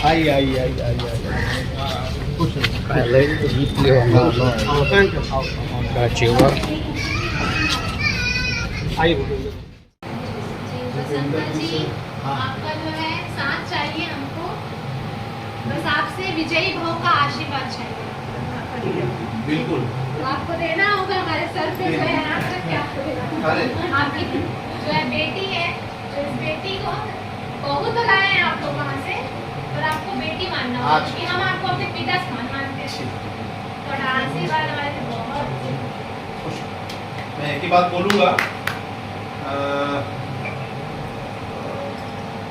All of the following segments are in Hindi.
आइए आइए आइए आइए कुछ पहले जीत लियो थैंक यू काचेवा आइए बसंता जी, आपका जो है साथ चाहिए हमको, बस आपसे विजयी भाव का आशीर्वाद चाहिए। बिल्कुल तो आपको देना होगा हमारे सर पे जो है हाथ रख के आपको देना। आपकी जो है बेटी है, जो इस बेटी को बहू तो लाए हैं आप लोग वहाँ से, और आपको बेटी मानना होगा क्योंकि हम आपको अपने पिता समान मानते हैं। तो आशीर्वाद हमारे से बहुत मैं एक ही बात बोलूँगा,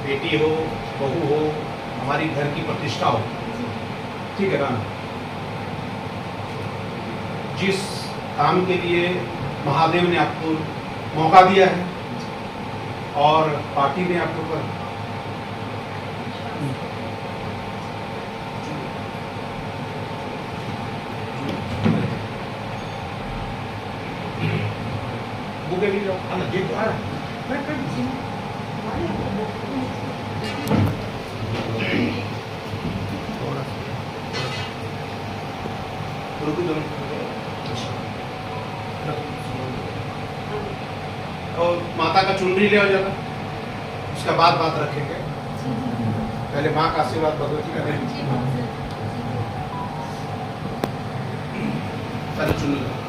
बेटी हो बहू हो हमारी घर की प्रतिष्ठा हो, ठीक है ना। जिस काम के लिए महादेव ने आपको मौका दिया है और पार्टी ने आपके ऊपर बुके भी जाओ ना जी आ रहा और माता का चुनरी ले आओ जरा, उसका बाद बात रखेंगे। पहले माँ का आशीर्वाद भगवती का दें। पहले चुनरी लाओ।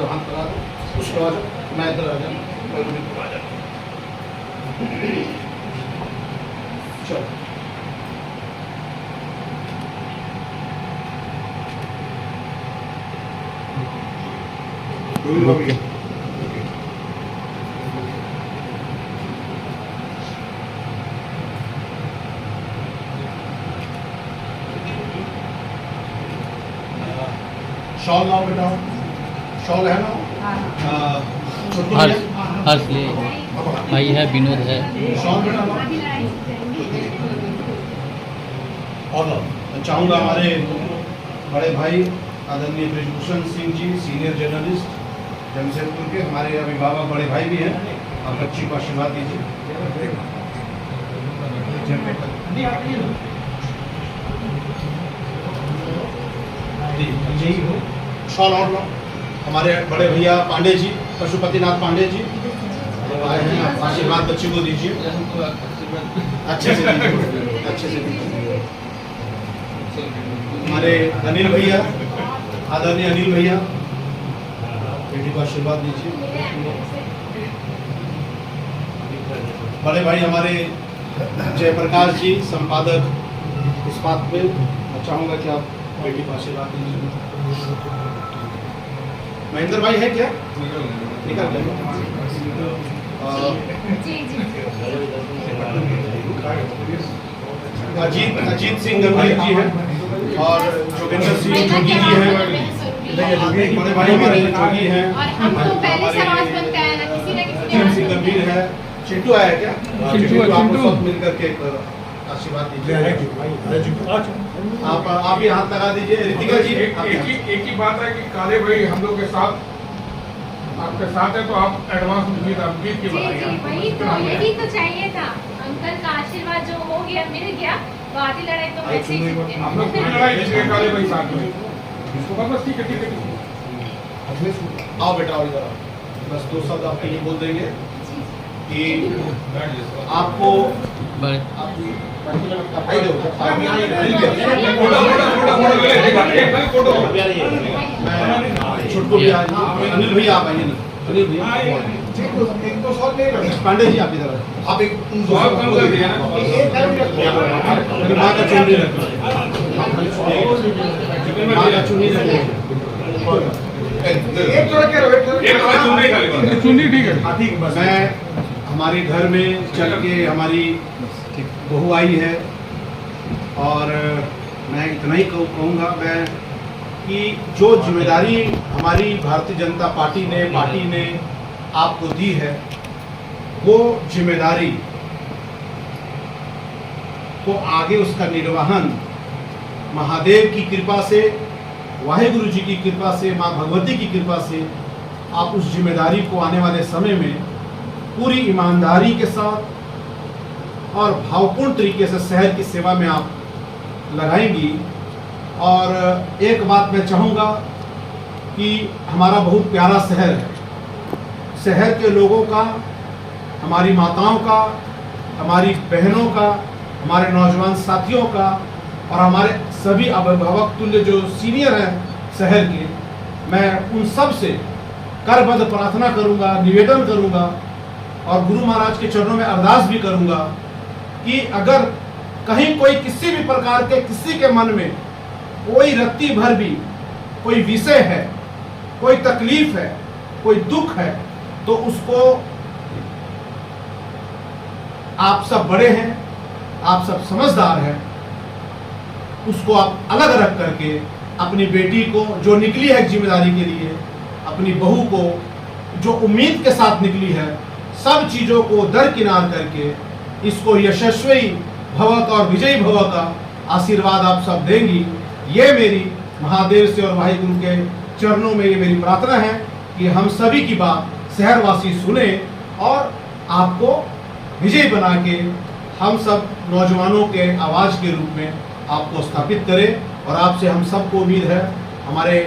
हाथ लगा दो, उसको आ जाओ, मैं इधर आ जाऊँ, मैं भी आ जाऊँ। चलो शॉल लाओ बेटा, शॉल है ना। हर्ष ले भाई है, विनोद है। शॉल बेटा लाओ। और लाओ। मैं चाहूँगा हमारे बड़े भाई आदरणीय ब्रिजभूषण सिंह जी, सीनियर जर्नलिस्ट जमशेदपुर के, हमारे अभिभावक बड़े भाई भी हैं, आप बच्ची को आशीर्वाद दीजिए। शॉल और लो। हमारे बड़े भैया पांडे जी, पशुपतिनाथ पांडे जी आए हैं, आप आशीर्वाद बच्ची को दीजिए। अच्छे से दीजिए, अच्छे से दीजिए। हमारे अनिल भैया, आदरणीय अनिल भैया, बेटी को आशीर्वाद दीजिए। बड़े भाई हमारे जयप्रकाश जी, संपादक इस बात पे, मैं चाहूँगा कि आप बेटी को आशीर्वाद दीजिए। महेंद्र भाई है क्या? निकल गए। अजीत सिंह गंभीर जी हैं और जोगिंदर सिंह जोगी जी हैं, बड़े भाई हमारे जोगी हैं। अजीत सिंह गंभीर है। चिंटू आया क्या? चिंटू आप सब मिलकर के आशीर्वाद दीजिए। आप ही हाथ लगा दीजिए। रितिका जी, एक ही बात है कि काले भाई हम लोग के साथ, आपके साथ है, तो आप एडवांस उम्मीद की वही तो चाहिए था। अंकल का आशीर्वाद जो हो गया, मिल गया, तो आधी लड़ाई तो वैसे ही जीत गए। हम लोग पूरी लड़ाई जीत गए काले भाई साथ में। बस ठीक है ठीक है। आओ बेटा, आओ इधर। बस दो शब्द आपके लिए बोल देंगे कि आपको छुटको भी अनिल भैया आप आइए ना। अनिल भैया, पांडे जी आप इधर, आप एक माँ का चुनरी रखो, माँ का चुनरी रखो। चुनी ठीक है। मैं हमारे घर में चल के हमारी बहू आई है और मैं इतना ही कहूँगा मैं कि जो जिम्मेदारी हमारी भारतीय जनता पार्टी ने आपको दी है, वो जिम्मेदारी को आगे उसका निर्वहन महादेव की कृपा से, वाहिगुरु जी की कृपा से, माँ भगवती की कृपा से आप उस जिम्मेदारी को आने वाले समय में पूरी ईमानदारी के साथ और भावपूर्ण तरीके से शहर की सेवा में आप लगाएंगी। और एक बात मैं चाहूँगा कि हमारा बहुत प्यारा शहर है, शहर के लोगों का, हमारी माताओं का, हमारी बहनों का, हमारे नौजवान साथियों का और हमारे सभी अभिभावक तुल्य जो सीनियर हैं शहर के, मैं उन सब से करबद्ध प्रार्थना करूंगा, निवेदन करूंगा और गुरु महाराज के चरणों में अरदास भी करूंगा कि अगर कहीं कोई किसी भी प्रकार के किसी के मन में कोई रत्ती भर भी कोई विषय है, कोई तकलीफ है, कोई दुख है, तो उसको आप सब बड़े हैं, आप सब समझदार हैं, उसको आप अलग रख करके अपनी बेटी को जो निकली है जिम्मेदारी के लिए, अपनी बहू को जो उम्मीद के साथ निकली है, सब चीज़ों को दरकिनार करके इसको यशस्वी भवत और विजयी भव का आशीर्वाद आप सब देंगी। ये मेरी महादेव से और वाहिगुरु के चरणों में ये मेरी प्रार्थना है कि हम सभी की बात शहरवासी सुने और आपको विजयी बना के हम सब नौजवानों के आवाज़ के रूप में आपको स्थापित करें। और आपसे हम सबको उम्मीद है, हमारे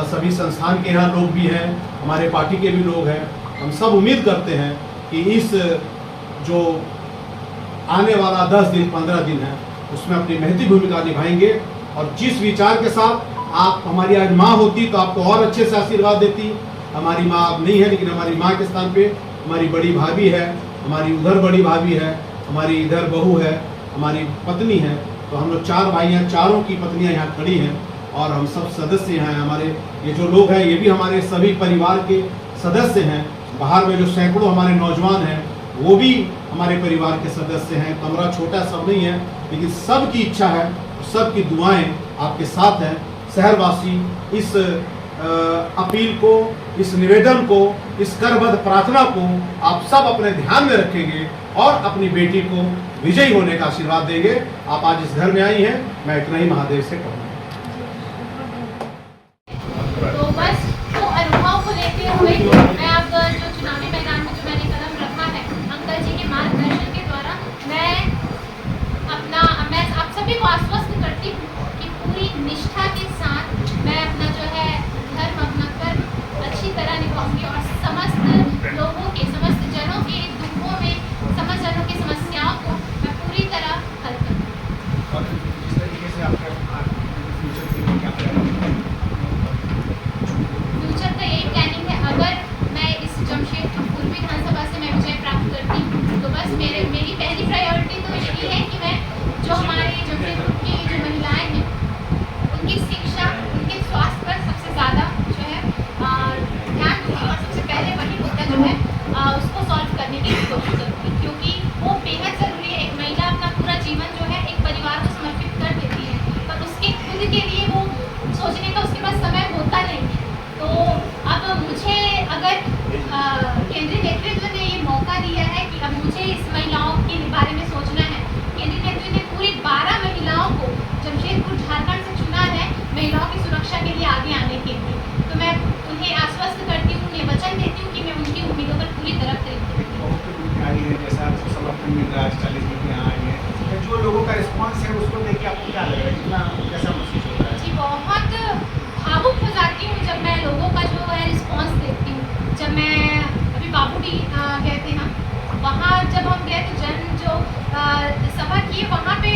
सभी संस्थान के यहाँ लोग भी हैं, हमारे पार्टी के भी लोग हैं, हम सब उम्मीद करते हैं कि इस जो आने वाला 10 दिन 15 दिन है उसमें अपनी महती भूमिका निभाएंगे। और जिस विचार के साथ आप, हमारी आज माँ होती तो आपको और अच्छे से आशीर्वाद देती, हमारी माँ अब नहीं है, लेकिन हमारी माँ के स्थान पे हमारी बड़ी भाभी है, हमारी उधर बड़ी भाभी है, हमारी इधर बहू है, हमारी पत्नी है, तो हम लोग 4 भाई हैं, चारों की पत्नियां यहाँ खड़ी हैं और हम सब सदस्य हैं। हमारे ये जो लोग हैं ये भी हमारे सभी परिवार के सदस्य हैं। बाहर में जो सैकड़ों हमारे नौजवान हैं वो भी हमारे परिवार के सदस्य हैं। कमरा छोटा सब नहीं है, लेकिन सबकी इच्छा है, सबकी दुआएं आपके साथ हैं। शहरवासी इस अपील को, इस निवेदन को, इस करबद्ध प्रार्थना को आप सब अपने ध्यान में रखेंगे और अपनी बेटी को विजयी होने का आशीर्वाद देंगे। आप आज इस घर में आई हैं, मैं इतना ही महादेव से कहूँगा। तो बस वो अनुभव को लेते हुए मैं अब जो चुनावी मैदान में जो मैंने कदम रखा है अंकल जी के मार्गदर्शन के द्वारा, मैं आप सभी को आश्वस्त करती हूँ कि पूरी निष्ठा के साथ मैं अपना जो है धर्म, अपना कर्म अच्छी तरह निभाऊंगी और समस्त लोगों के, समस्त जनों के दुखों में, समस्त जनों की समस्याओं को मैं पूरी तरह हल करूँगी। और जिस तरीके से आपका फ्यूचर के लिए क्या प्लान है? फ्यूचर का यही प्लानिंग है, अगर मैं इस जमशेदपुर पूर्व विधानसभा से मैं विजय प्राप्त करती हूँ तो बस मेरी पहली प्रायोरिटी तो यही है कि मैं जो हमारे जमशेदपुर की जो महिलाएं हैं उनकी शिक्षा, उनके स्वास्थ्य पर सबसे ज़्यादा जो है ध्यान दूँगी और सबसे पहले वही मुद्दा जो है उसको सॉल्व करने की कोशिश करूँगी, क्योंकि वो बेहद ज़रूरी है। एक महिला अपना पूरा जीवन जो है एक परिवार को समर्पित कर देती है, पर उसके खुद के लिए वो सोचने का उसके पास समय होता नहीं है। तो अब मुझे अगर केंद्रीय नेतृत्व ने ये मौका दिया है कि अब मुझे इस महिलाओं के बारे में सोचना है। केंद्रीय नेतृत्व ने पूरी 12 महिलाओं को जमशेदपुर झारखंड से चुना है महिलाओं की सुरक्षा के लिए आगे आने के लिए। तो मैं उन्हें आश्वस्त करती हूँ, उन्हें वचन देती हूँ कि मैं उनकी उम्मीदों पर पूरी तरह खरीदती हूँ। आई है, जैसा आपको समर्थन मिल रहा है, 40 दिन यहाँ आई है, तो जो लोगों का रिस्पांस है उसको देख के आपको क्या लग रहा है, कितना कैसा महसूस होता है? जी, बहुत भावुक हो जाती हूँ जब मैं लोगों का जो है रिस्पांस देखती हूँ। जब मैं अभी बाबूडी गए थे हम, वहाँ जब हम गए तो जन जो सभा किए वहाँ पे